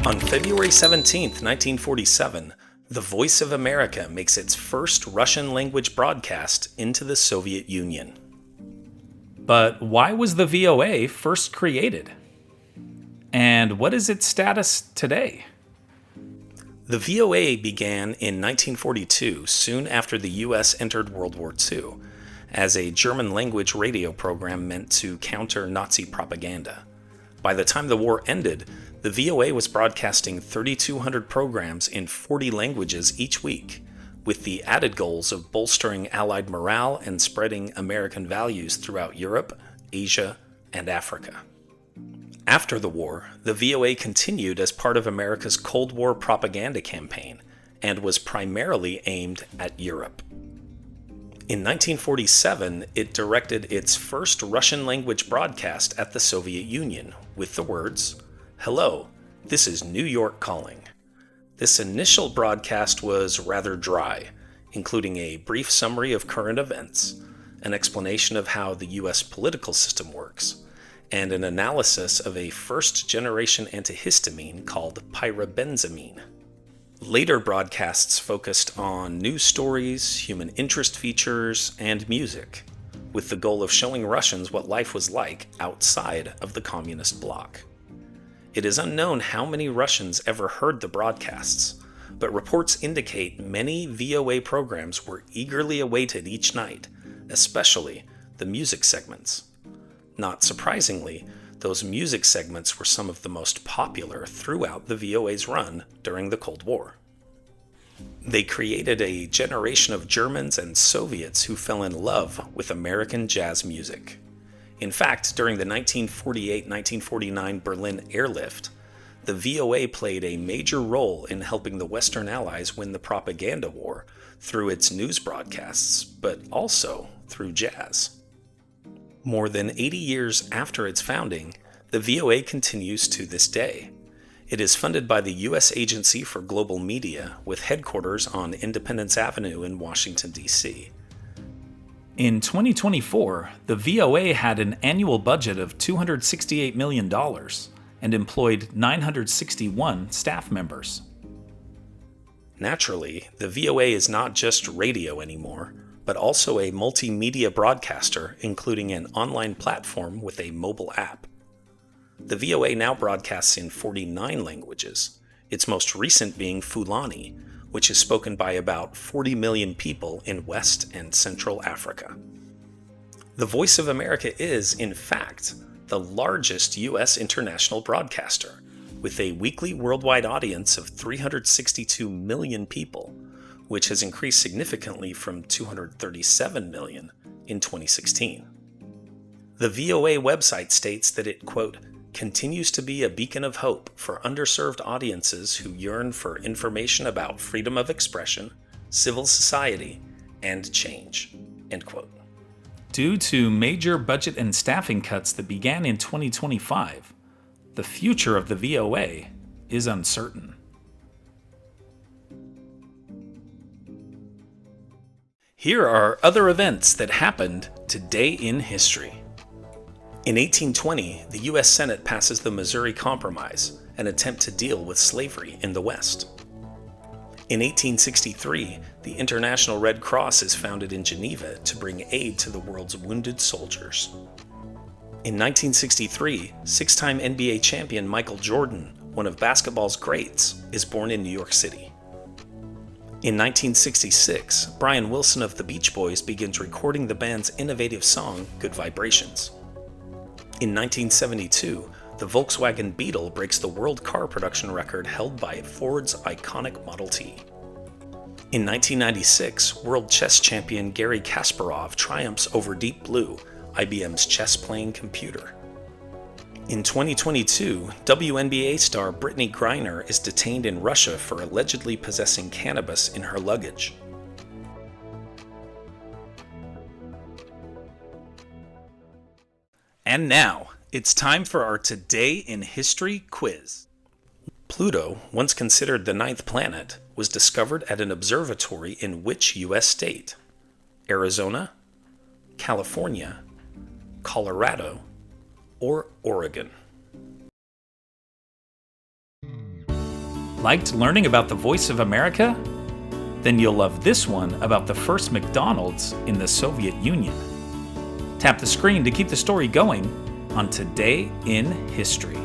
On February 17, 1947, the Voice of America makes its first Russian-language broadcast into the Soviet Union. But why was the VOA first created? And what is its status today? The VOA began in 1942, soon after the U.S. entered World War II, as a German-language radio program meant to counter Nazi propaganda. By the time the war ended, the VOA was broadcasting 3,200 programs in 40 languages each week, with the added goals of bolstering Allied morale and spreading American values throughout Europe, Asia, and Africa. After the war, the VOA continued as part of America's Cold War propaganda campaign and was primarily aimed at Europe. In 1947, it directed its first Russian-language broadcast at the Soviet Union with the words, "Hello, this is New York calling." This initial broadcast was rather dry, including a brief summary of current events, an explanation of how the U.S. political system works, and an analysis of a first-generation antihistamine called pyrabenzamine. Later broadcasts focused on news stories, human interest features, and music, with the goal of showing Russians what life was like outside of the communist bloc. It is unknown how many Russians ever heard the broadcasts, but reports indicate many VOA programs were eagerly awaited each night, especially the music segments. Not surprisingly, those music segments were some of the most popular throughout the VOA's run during the Cold War. They created a generation of Germans and Soviets who fell in love with American jazz music. In fact, during the 1948-1949 Berlin airlift, the VOA played a major role in helping the Western Allies win the propaganda war through its news broadcasts, but also through jazz. More than 80 years after its founding, the VOA continues to this day. It is funded by the U.S. Agency for Global Media, with headquarters on Independence Avenue in Washington, D.C. In 2024, the VOA had an annual budget of $268 million and employed 961 staff members. Naturally, the VOA is not just radio anymore, but also a multimedia broadcaster, including an online platform with a mobile app. The VOA now broadcasts in 49 languages, its most recent being Fulani, which is spoken by about 40 million people in West and Central Africa. The Voice of America is, in fact, the largest U.S. international broadcaster, with a weekly worldwide audience of 362 million people, which has increased significantly from 237 million in 2016. The VOA website states that it, quote, continues to be a beacon of hope for underserved audiences who yearn for information about freedom of expression, civil society, and change, end quote. Due to major budget and staffing cuts that began in 2025, the future of the VOA is uncertain. Here are other events that happened today in history. In 1820, the U.S. Senate passes the Missouri Compromise, an attempt to deal with slavery in the West. In 1863, the International Red Cross is founded in Geneva to bring aid to the world's wounded soldiers. In 1963, six-time NBA champion Michael Jordan, one of basketball's greats, is born in New York City. In 1966, Brian Wilson of the Beach Boys begins recording the band's innovative song, Good Vibrations. In 1972, the Volkswagen Beetle breaks the world car production record held by Ford's iconic Model T. In 1996, world chess champion Garry Kasparov triumphs over Deep Blue, IBM's chess-playing computer. In 2022, WNBA star Brittany Griner is detained in Russia for allegedly possessing cannabis in her luggage. And now, it's time for our Today in History quiz. Pluto, once considered the ninth planet, was discovered at an observatory in which U.S. state? Arizona, California, Colorado, or Oregon? Liked learning about the voice of America? Then you'll love this one about the first McDonald's in the Soviet Union. Tap the screen to keep the story going on Today in History.